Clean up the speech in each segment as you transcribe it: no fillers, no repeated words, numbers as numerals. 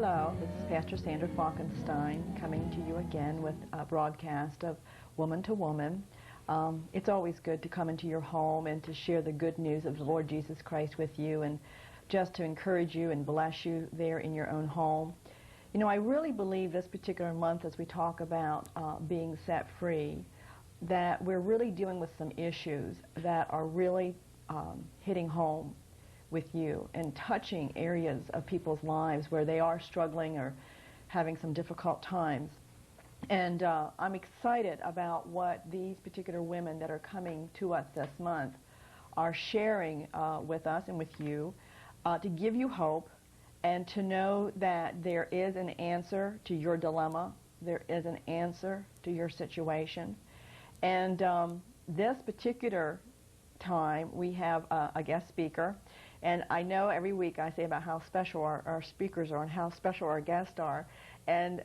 Hello, this is Pastor Sandra Falkenstine coming to you again with a broadcast of Woman to Woman. It's always good to come into your home and to share the good news of the Lord Jesus Christ with you and just to encourage you and bless you there in your own home. You know, I really believe this particular month as we talk about being set free, that we're really dealing with some issues that are really hitting home with you and touching areas of people's lives where they are struggling or having some difficult times. And I'm excited about what these particular women that are coming to us this month are sharing with us and with you to give you hope and to know that there is an answer to your dilemma. There is an answer to your situation. And this particular time we have a guest speaker. And I know every week I say about how special our speakers are and how special our guests are. And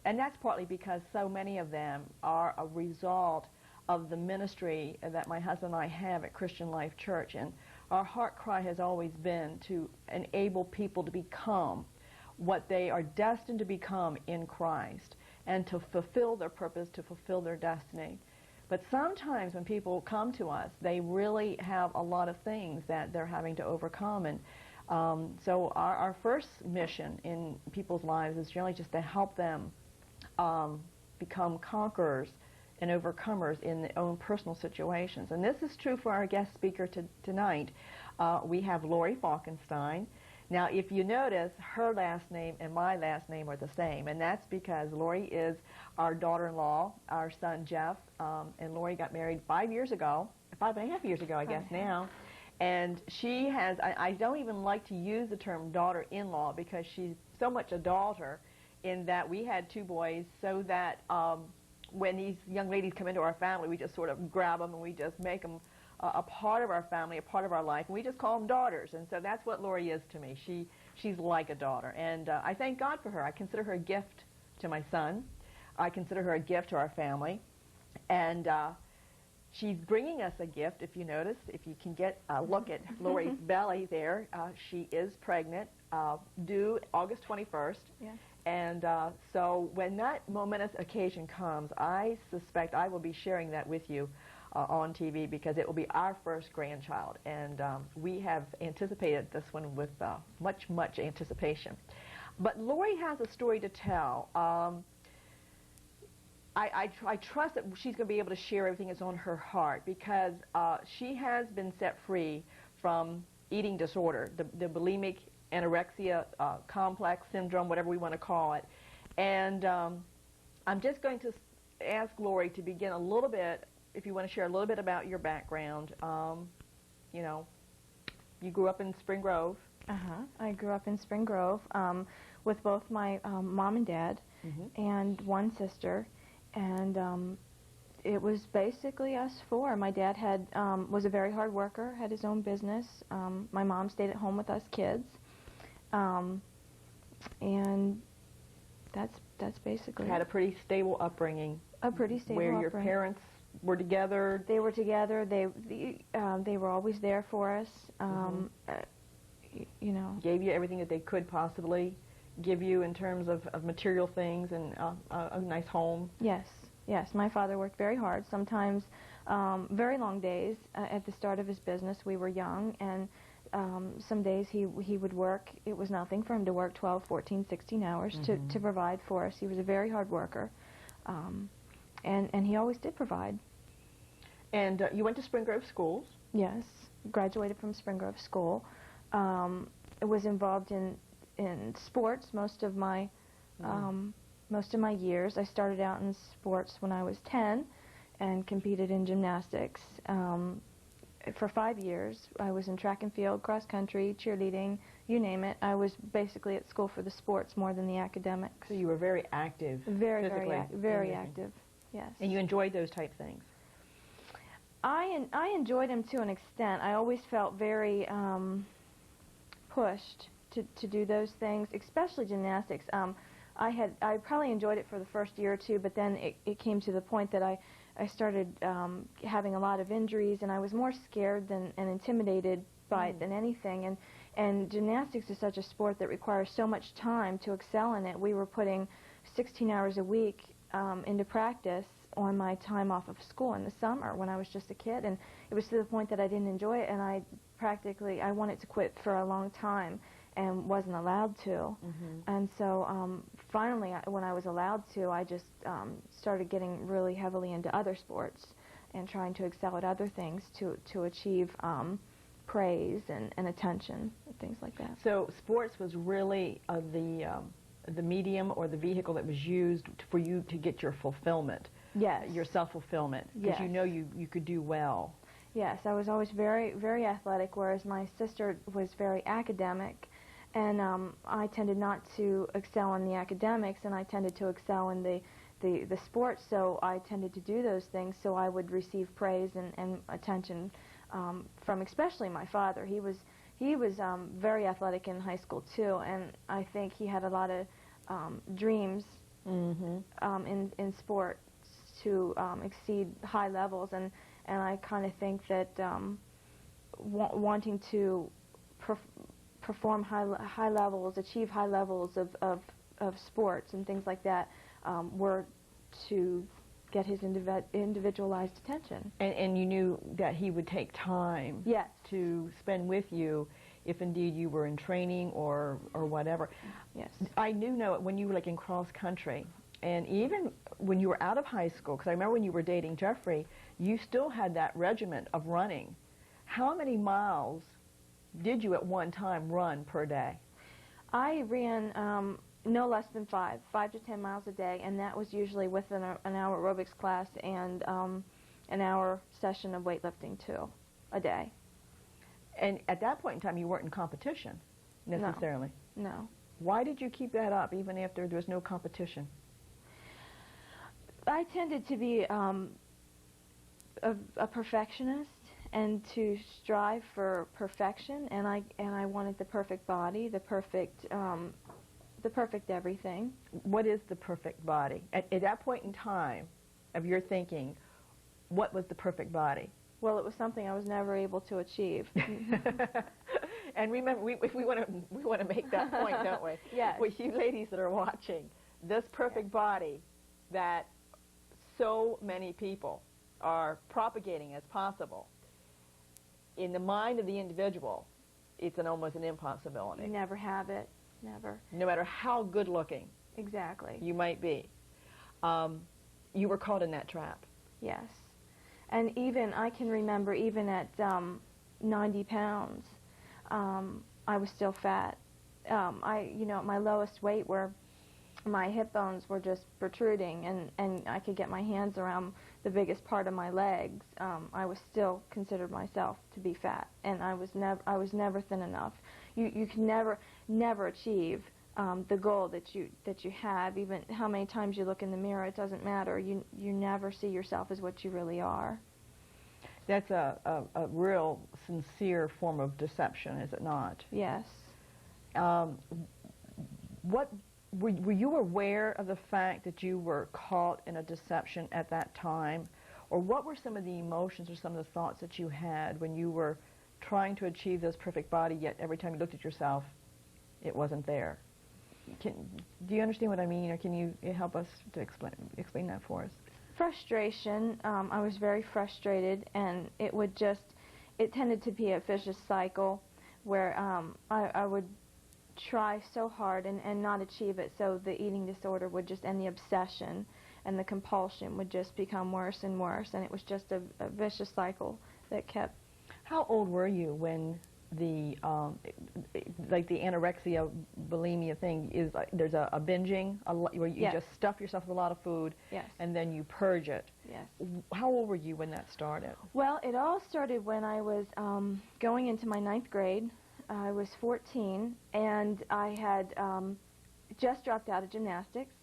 that's partly because so many of them are a result of the ministry that my husband and I have at Christian Life Church. And our heart cry has always been to enable people to become what they are destined to become in Christ and to fulfill their purpose, to fulfill their destiny. But sometimes when people come to us, they really have a lot of things that they're having to overcome. And so our first mission in people's lives is generally just to help them become conquerors and overcomers in their own personal situations. And this is true for our guest speaker tonight. We have Lori Falkenstine. Now, if you notice, her last name and my last name are the same, and that's because Lori is our daughter-in-law, our son Jeff, and Lori got married 5 years ago, 5.5 years ago, I guess now, and she has, I don't even like to use the term daughter-in-law because she's so much a daughter in that we had 2 boys, so that when these young ladies come into our family, we just sort of grab them and we just make them a part of our family, a part of our life, and we just call them daughters. And so that's what Lori is to me. She's like a daughter, and I thank God for her. I consider her a gift to my son. I consider her a gift to our family, and she's bringing us a gift. If you notice, if you can get a look at Lori's belly there, she is pregnant, due August 21st. Yeah. And so when that momentous occasion comes, I suspect I will be sharing that with you on TV because it will be our first grandchild. And we have anticipated this one with much anticipation. But Lori has a story to tell. I trust that she's going to be able to share everything that's on her heart because she has been set free from eating disorder, the bulimic anorexia complex syndrome, whatever we want to call it. And I'm just going to ask Lori to begin a little bit, if you want to share a little bit about your background. You know, you grew up in Spring Grove. I grew up in Spring Grove with both my mom and dad and one sister, and it was basically us 4. My dad was a very hard worker, had his own business. My mom stayed at home with us kids, and that's basically had a pretty stable upbringing. A pretty stable where upbringing. Your parents were together. They were together. They were always there for us. You know, gave you everything that they could possibly give you in terms of material things and a nice home. Yes. My father worked very hard. Sometimes very long days. At the start of his business, we were young, and some days he would work. It was nothing for him to work 12, 14, 16 hours to provide for us. He was a very hard worker. And he always did provide. And you went to Spring Grove schools? Yes, graduated from Spring Grove School. Was involved in sports most of my years. I started out in sports when I was 10 and competed in gymnastics. For 5 years, I was in track and field, cross country, cheerleading, you name it. I was basically at school for the sports more than the academics. So you were very active. Very active. Yes. And you enjoyed those type things? I enjoyed them to an extent. I always felt very pushed to do those things, especially gymnastics. I probably enjoyed it for the first year or 2, but then it came to the point that I started having a lot of injuries, and I was more scared and intimidated by it than anything. And gymnastics is such a sport that requires so much time to excel in it. We were putting 16 hours a week into practice on my time off of school in the summer when I was just a kid, and it was to the point that I didn't enjoy it, and I wanted to quit for a long time and wasn't allowed to. And so finally, when I was allowed to, I just started getting really heavily into other sports and trying to excel at other things to achieve praise and attention and things like that. So sports was really the medium or the vehicle that was used for you to get your fulfillment. Yes. Your self-fulfillment, because Yes. you know you could do well. Yes, I was always very, very athletic, whereas my sister was very academic, and I tended not to excel in the academics, and I tended to excel in the sports, so I tended to do those things, so I would receive praise and attention from especially my father. He was very athletic in high school, too, and I think he had a lot of dreams in sports to exceed high levels, and I kind of think that wanting to perform high levels, achieve high levels of sports and things like that were to get his individualized attention. And you knew that he would take time Yes. to spend with you if indeed you were in training or whatever. Yes. I know when you were like in cross country, and even when you were out of high school, because I remember when you were dating Jeffrey, you still had that regiment of running. How many miles did you at one time run per day? I ran no less than 5 to 10 miles a day, and that was usually with an hour aerobics class and an hour session of weightlifting too, a day. And at that point in time, you weren't in competition necessarily. No. Why did you keep that up even after there was no competition? I tended to be a perfectionist and to strive for perfection, and I wanted the perfect body, the perfect everything. What is the perfect body? At that point in time of your thinking, what was the perfect body? Well, it was something I was never able to achieve. And remember, we want to make that point, don't we? Yes. With you ladies that are watching, this perfect body that so many people are propagating as possible, in the mind of the individual, it's almost an impossibility. You never have it. Never. No matter how good looking Exactly. you might be. You were caught in that trap. Yes. And even, I can remember, even at 90 pounds, I was still fat. At my lowest weight where my hip bones were just protruding and I could get my hands around the biggest part of my legs, I was still considered myself to be fat, and I was never thin enough. You can never achieve the goal that you have. Even how many times you look in the mirror, it doesn't matter. You never see yourself as what you really are. That's a real sincere form of deception, is it not? Yes. Were you aware of the fact that you were caught in a deception at that time? Or what were some of the emotions or some of the thoughts that you had when you were trying to achieve this perfect body, yet every time you looked at yourself, it wasn't there? Do you understand what I mean, or can you help us to explain that for us? Frustration. I was very frustrated, and it tended to be a vicious cycle where I would try so hard and not achieve it, so the eating disorder would just, and the obsession and the compulsion would just become worse and worse, and it was just a vicious cycle that kept. How old were you when the like the anorexia bulimia thing is? There's a binging where you Yes. just stuff yourself with a lot of food, Yes. and then you purge it. Yes. How old were you when that started? Well, it all started when I was going into my 9th grade. I was 14, and I had just dropped out of gymnastics,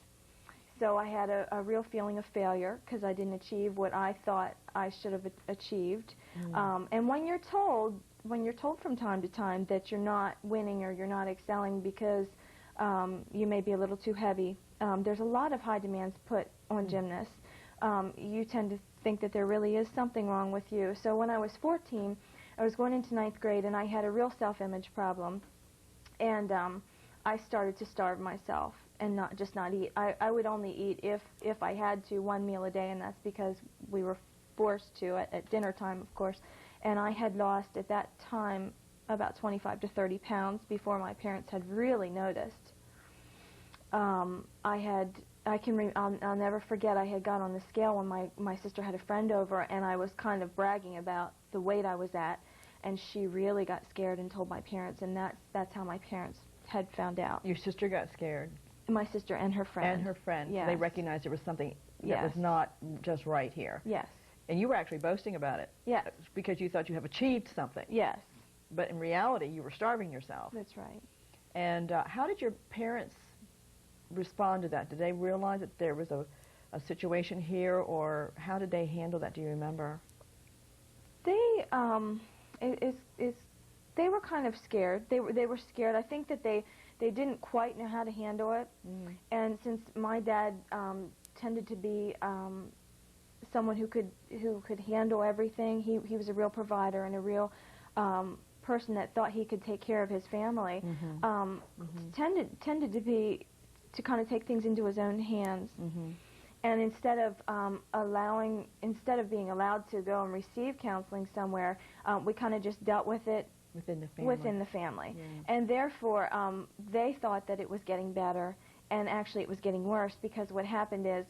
so I had a real feeling of failure because I didn't achieve what I thought I should have achieved. And when you're told from time to time that you're not winning or you're not excelling because you may be a little too heavy, there's a lot of high demands put on gymnasts. You tend to think that there really is something wrong with you. So when I was 14, I was going into 9th grade, and I had a real self-image problem, and I started to starve myself and not eat. I would only eat if I had to, one meal a day, and that's because we were forced to at dinner time, of course. And I had lost at that time about 25 to 30 pounds before my parents had really noticed. I'll never forget, I had got on the scale when my sister had a friend over, and I was kind of bragging about the weight I was at, and she really got scared and told my parents, and that's how my parents had found out. Your sister got scared? My sister and her friend. And her friend. Yes. So they recognized there was something that Yes. was not just right here. Yes. And you were actually boasting about it. Yes. Because you thought you have achieved something. Yes. But in reality, you were starving yourself. That's right. And how did your parents respond to that? Did they realize that there was a situation here, or how did they handle that? Do you remember? They they were kind of scared. They were scared. I think that they didn't quite know how to handle it. Mm. And since my dad tended to be someone who could handle everything, he was a real provider and a real person that thought he could take care of his family. Mm-hmm. Tended to kind of take things into his own hands. Mm-hmm. And instead of being allowed to go and receive counseling somewhere, we kind of just dealt with it Within the family. Yeah. And therefore, they thought that it was getting better, and actually it was getting worse, because what happened is,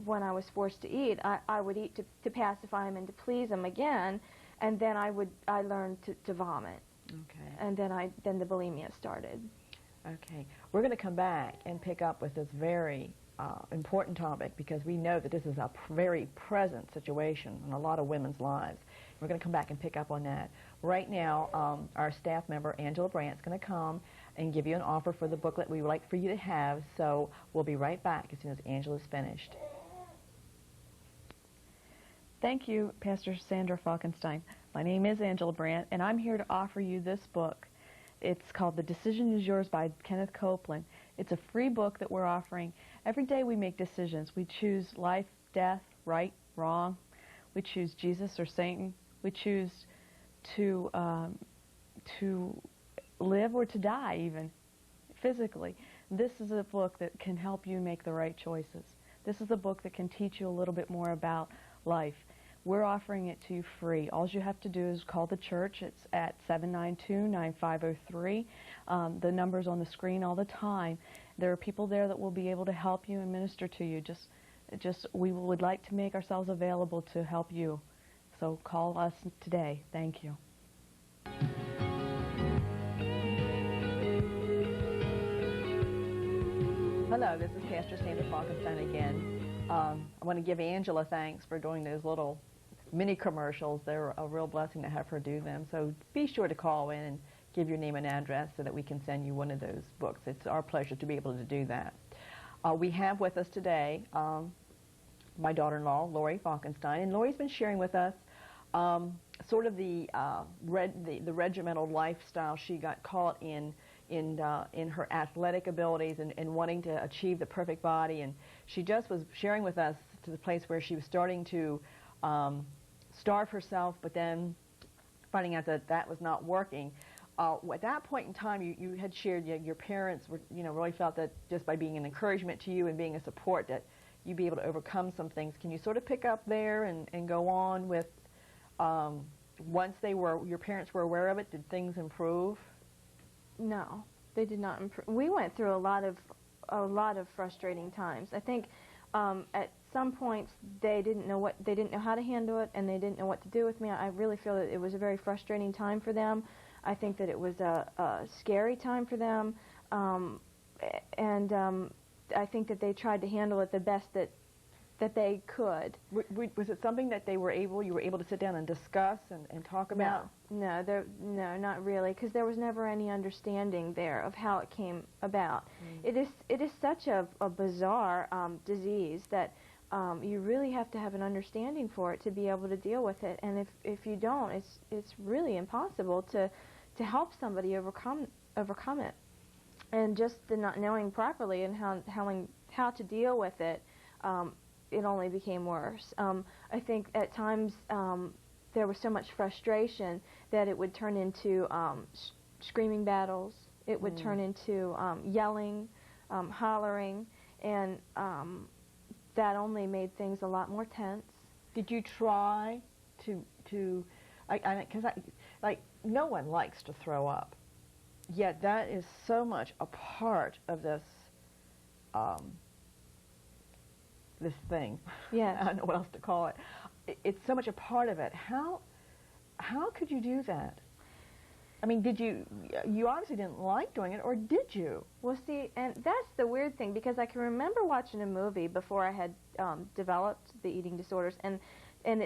when I was forced to eat, I would eat to pacify him and to please him again, and then I learned to vomit. Okay. And then the bulimia started. Okay. We're going to come back and pick up with this very important topic, because we know that this is a very present situation in a lot of women's lives. We're going to come back and pick up on that. Right now, our staff member, Angela Brandt, is going to come and give you an offer for the booklet we would like for you to have, so we'll be right back as soon as Angela's finished. Thank you, Pastor Sandra Falkenstine. My name is Angela Brandt, and I'm here to offer you this book. It's called The Decision Is Yours by Kenneth Copeland. It's a free book that we're offering. Every day we make decisions. We choose life, death, right, wrong. We choose Jesus or Satan. We choose to live or to die, even physically. This is a book that can help you make the right choices. This is a book that can teach you a little bit more about life. We're offering it to you free. All you have to do is call the church. It's at 792-9503. The number's on the screen all the time. There are people there that will be able to help you and minister to you. We would like to make ourselves available to help you. So call us today. Thank you. Hello, this is Pastor Sandra Falkenstine again. I want to give Angela thanks for doing those little mini commercials. They're a real blessing to have her do them. So be sure to call in and give your name and address so that we can send you one of those books. It's our pleasure to be able to do that. We have with us today my daughter-in-law, Lori Falkenstine, and Lori's been sharing with us sort of the regimental lifestyle she got caught in her athletic abilities and wanting to achieve the perfect body. And she just was sharing with us to the place where she was starting to starve herself, but then finding out that that was not working. At that point in time, you had shared your parents were, really felt that just by being an encouragement to you and being a support that you'd be able to overcome some things. Can you sort of pick up there and go on with once your parents were aware of it, did things improve? No, they did not improve. We went through a lot of frustrating times. I think at some points they didn't know how to handle it, and they didn't know what to do with me. I really feel that it was a very frustrating time for them. I think that it was a scary time for them, and I think that they tried to handle it the best that they could. Was it something that you were able to sit down and discuss and talk about? No, not really, because there was never any understanding there of how it came about. Mm. It is such a bizarre disease that you really have to have an understanding for it to be able to deal with it. And if you don't, it's really impossible to help somebody overcome it. And just the not knowing properly and how to deal with it. It only became worse. I think at times there was so much frustration that it would turn into screaming battles. It would turn into yelling, hollering, and that only made things a lot more tense. Did you try to because like no one likes to throw up, yet that is so much a part of this this thing. Yes. I don't know what else to call it. It's so much a part of it. How could you do that? I mean, did you obviously didn't like doing it, or did you? Well, see, and that's the weird thing, because I can remember watching a movie before I had developed the eating disorders, and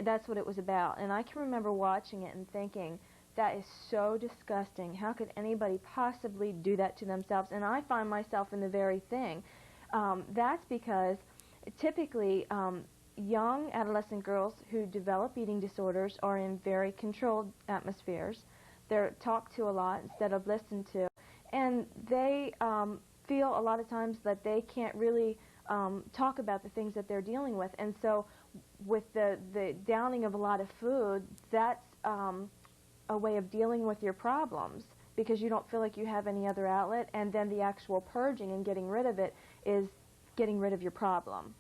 that's what it was about. And I can remember watching it and thinking, that is so disgusting. How could anybody possibly do that to themselves? And I find myself in the very thing. That's because typically young adolescent girls who develop eating disorders are in very controlled atmospheres. They're talked to a lot instead of listened to. And they feel a lot of times that they can't really talk about the things that they're dealing with. And so with the downing of a lot of food, that's a way of dealing with your problems, because you don't feel like you have any other outlet. And then the actual purging and getting rid of it is getting rid of your problem.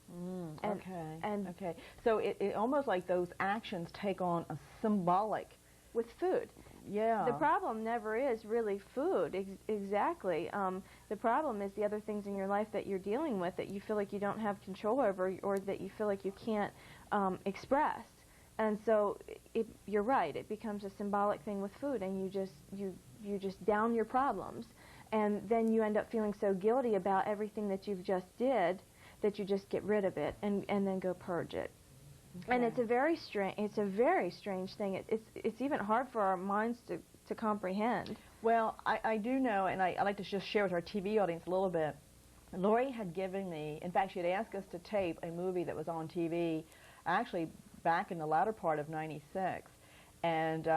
Okay. So it almost like those actions take on a symbolic. With food. Yeah. The problem never is really food, exactly. The problem is the other things in your life that you're dealing with that you feel like you don't have control over, or that you feel like you can't express. And so you're right, it becomes a symbolic thing with food, and you just down your problems. And then you end up feeling so guilty about everything that you've just did that you just get rid of it and then go purge it. Okay. And it's a very strange thing. It's even hard for our minds to comprehend. Well, I do know, and I like to just share with our TV audience a little bit. Lori had given me, in fact, she had asked us to tape a movie that was on TV, actually back in the latter part of '96, and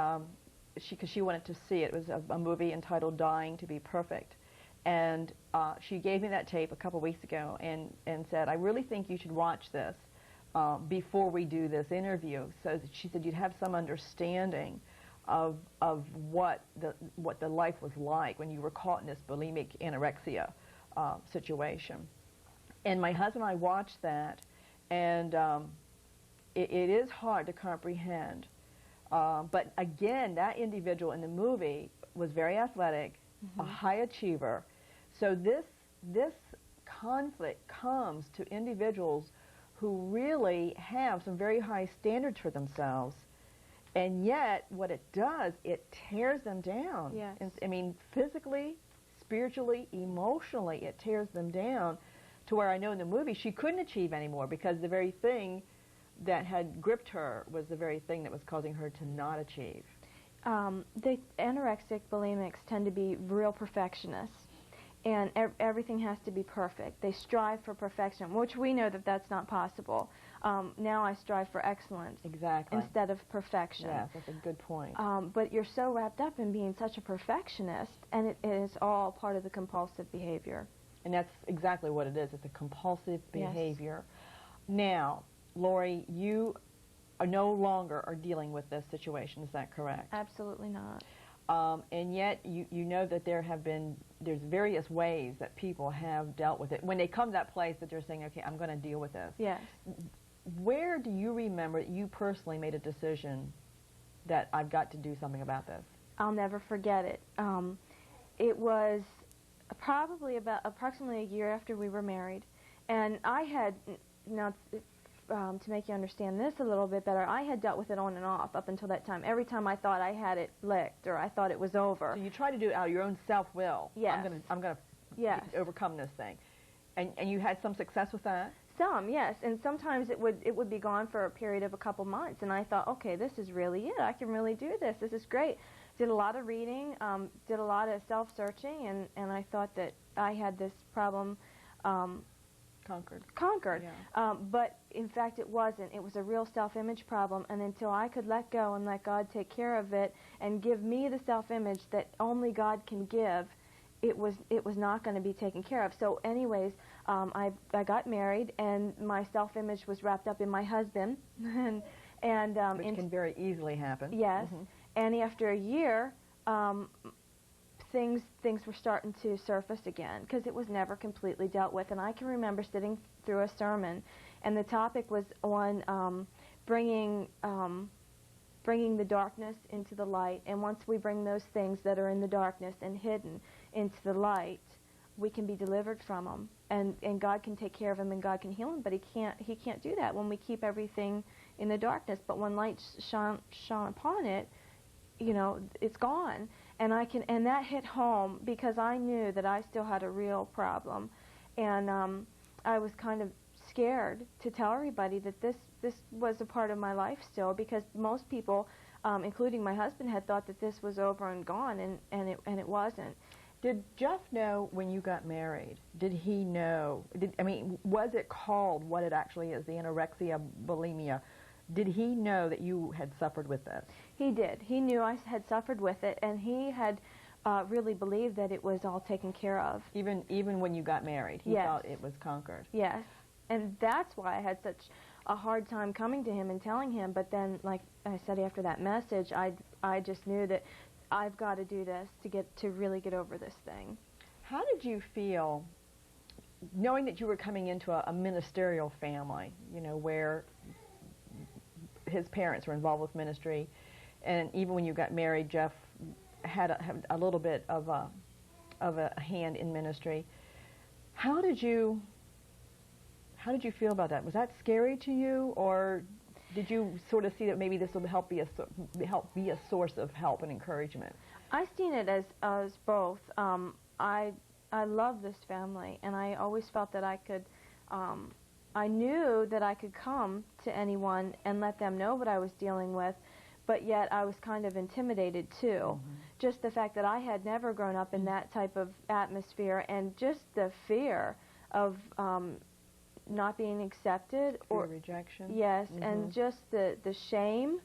because she wanted to see it. It was a movie entitled "Dying to Be Perfect," and she gave me that tape a couple weeks ago and said, "I really think you should watch this before we do this interview." So she said you'd have some understanding of what the life was like when you were caught in this bulimic anorexia situation. And my husband and I watched that, and it is hard to comprehend. But again, that individual in the movie was very athletic, a high achiever. So this conflict comes to individuals who really have some very high standards for themselves, and yet what it does, it tears them down. Yes. I mean, physically, spiritually, emotionally, it tears them down to where I know in the movie she couldn't achieve anymore, because the very thing that had gripped her was the very thing that was causing her to not achieve. The anorexic bulimics tend to be real perfectionists, and everything has to be perfect. They strive for perfection, which we know that that's not possible. Now I strive for excellence. Exactly. Instead of perfection. Yes, that's a good point. But you're so wrapped up in being such a perfectionist, and it is all part of the compulsive behavior. And that's exactly what it is. It's a compulsive behavior. Yes. Now, Lori, you are no longer dealing with this situation. Is that correct? Absolutely not. And yet you know that there's various ways that people have dealt with it. When they come to that place that they're saying, okay, I'm going to deal with this. Yes. Where do you remember that you personally made a decision that I've got to do something about this? I'll never forget it. It was approximately a year after we were married, and I had, now to make you understand this a little bit better, I had dealt with it on and off up until that time. Every time I thought I had it licked or I thought it was over. So you try to do it out of your own self-will. Yes. I'm going to yes. overcome this thing. And you had some success with that? Some, yes. And sometimes it would be gone for a period of a couple months, and I thought, okay, this is really it. I can really do this. This is great. Did a lot of reading, did a lot of self-searching, and I thought that I had this problem conquered. Yeah. But in fact it wasn't. It was a real self-image problem, and until I could let go and let God take care of it and give me the self-image that only God can give, it was not going to be taken care of. So anyways, I got married, and my self-image was wrapped up in my husband, And which can very easily happen. Yes. And after a year, things were starting to surface again because it was never completely dealt with. And I can remember sitting through a sermon, and the topic was on bringing the darkness into the light. And once we bring those things that are in the darkness and hidden into the light, we can be delivered from them. And God can take care of them, and God can heal them. But He can't do that when we keep everything in the darkness. But when light shone upon it, you know, it's gone. And that hit home because I knew that I still had a real problem, and I was kind of scared to tell everybody that this was a part of my life still, because most people, including my husband, had thought that this was over and gone, and it wasn't. Did Jeff know when you got married? Did he know? Was it called what it actually is, the anorexia, bulimia? Did he know that you had suffered with this? He did. He knew I had suffered with it, and he had really believed that it was all taken care of. Even when you got married, he Yes. thought it was conquered. Yes, and that's why I had such a hard time coming to him and telling him. But then, like I said, after that message, I just knew that I've got to do this to really get over this thing. How did you feel knowing that you were coming into a ministerial family, you know, where his parents were involved with ministry, and even when you got married, Jeff had a little bit of a hand in ministry. How did you feel about that? Was that scary to you, or did you sort of see that maybe this will help be a source of help and encouragement? I seen it as both. I love this family, and I always felt that I could. I knew that I could come to anyone and let them know what I was dealing with, but yet I was kind of intimidated too. Just the fact that I had never grown up in that type of atmosphere, and just the fear of not being accepted, or rejection. Yes, and just the shame.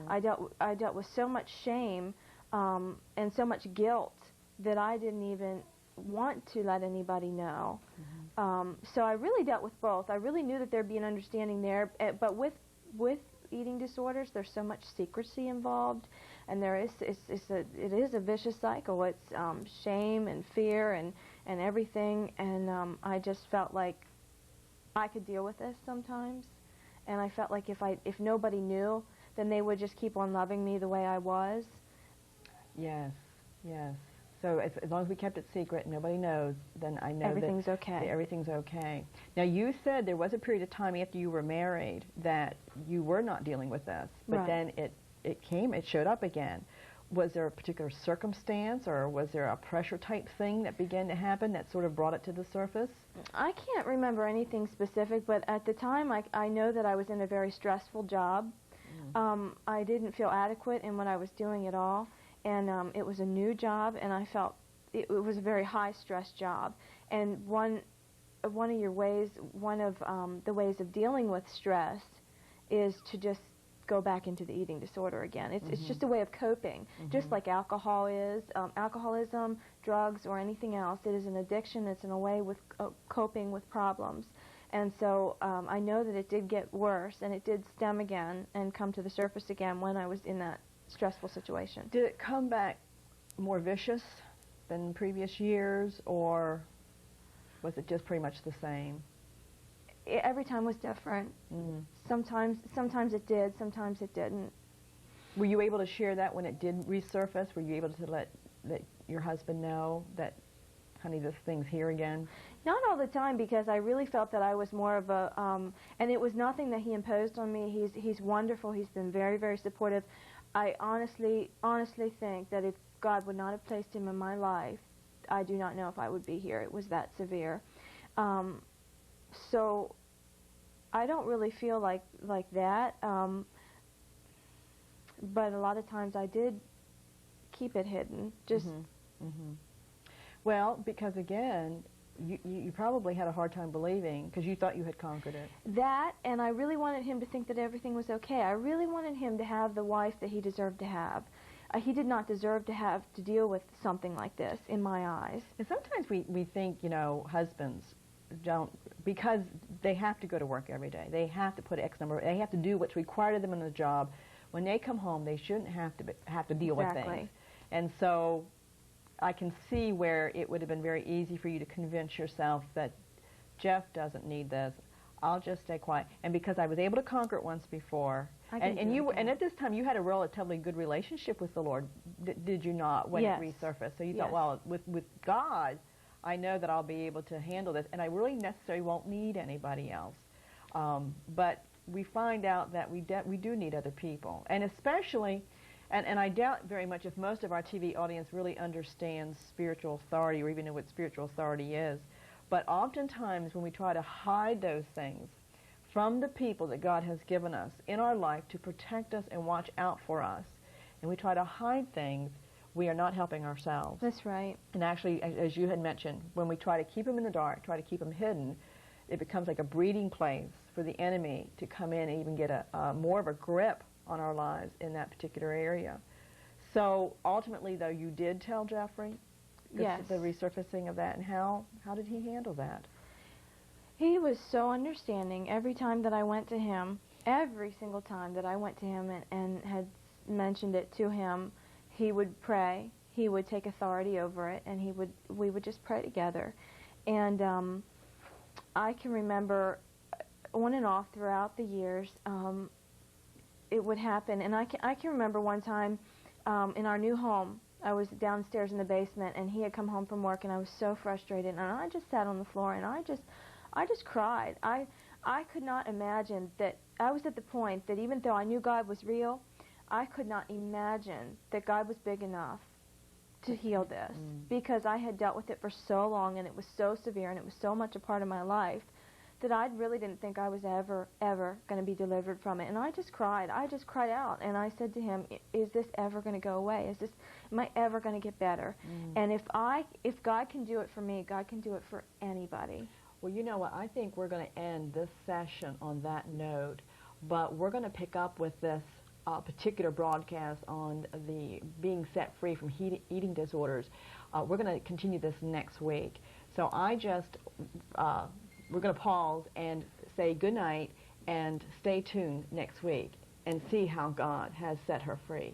I dealt with so much shame and so much guilt that I didn't even want to let anybody know. So I really dealt with both. I really knew that there'd be an understanding there, but with eating disorders, there's so much secrecy involved, and it is a vicious cycle. It's shame and fear and everything, and I just felt like I could deal with this sometimes, and I felt like if nobody knew, then they would just keep on loving me the way I was. Yes, yes. So as long as we kept it secret and nobody knows, then I know everything's okay. Everything's okay. Now, you said there was a period of time after you were married that you were not dealing with this, but Right. then it showed up again. Was there a particular circumstance, or was there a pressure type thing that began to happen that sort of brought it to the surface? I can't remember anything specific, but at the time I know that I was in a very stressful job. I didn't feel adequate in what I was doing at all. And it was a new job, and I felt it was a very high-stress job. And one of the ways of dealing with stress is to just go back into the eating disorder again. It's just a way of coping, just like alcohol is. Alcoholism, drugs, or anything else, it is an addiction. It's in a way with coping with problems. And so I know that it did get worse, and it did stem again and come to the surface again when I was in that stressful situation. Did it come back more vicious than previous years, or was it just pretty much the same? Every time was different. Sometimes it did, sometimes it didn't. Were you able to share that when it did resurface? Were you able to let your husband know that, honey, this thing's here again? Not all the time, because I really felt that I was more of a, and it was nothing that he imposed on me. He's wonderful. He's been very, very supportive. I honestly think that if God would not have placed him in my life, I do not know if I would be here. It was that severe. So I don't really feel like that. But a lot of times I did keep it hidden. Just Well, because again, you probably had a hard time believing, because you thought you had conquered it. that, and I really wanted him to think that everything was okay. I really wanted him to have the wife that he deserved to have. He did not deserve to have to deal with something like this, in my eyes. And sometimes we think, husbands, don't, because they have to go to work every day. They have to put X number. They have to do what's required of them in the job. When they come home, they shouldn't have to deal with things. And so I can see where it would have been very easy for you to convince yourself that Jeff doesn't need this. I'll just stay quiet. And because I was able to conquer it once before, and at this time you had a relatively good relationship with the Lord, did you not, when it resurfaced? So you thought, well, with God, I know that I'll be able to handle this, and I really necessarily won't need anybody else. But we find out that we do need other people, and especially, and I doubt very much if most of our TV audience really understands spiritual authority or even know what spiritual authority is. But oftentimes when we try to hide those things from the people that God has given us in our life to protect us and watch out for us, and we try to hide things, we are not helping ourselves. That's right. And actually, as you had mentioned, when we try to keep them in the dark, try to keep them hidden, it becomes like a breeding place for the enemy to come in and even get more of a grip on our lives in that particular area. So ultimately, though, you did tell Jeffrey the resurfacing of that, and how did he handle that? He was so understanding. Every time that I went to him, every single time that I went to him and had mentioned it to him, he would pray. He would take authority over it, and we would just pray together. And I can remember on and off throughout the years, it would happen. And I can remember one time in our new home, I was downstairs in the basement, and he had come home from work, and I was so frustrated, and I just sat on the floor, and I just cried. I could not imagine that. I was at the point that even though I knew God was real, I could not imagine that God was big enough to heal this, because I had dealt with it for so long, and it was so severe, and it was so much a part of my life that I really didn't think I was ever going to be delivered from it. And I just cried. I just cried out, and I said to him, is this ever going to go away? Am I ever going to get better? And if God can do it for me, God can do it for anybody. Well, you know what? I think we're going to end this session on that note, but we're going to pick up with this particular broadcast on the being set free from eating disorders. We're going to continue this next week. So we're going to pause and say good night and stay tuned next week and see how God has set her free.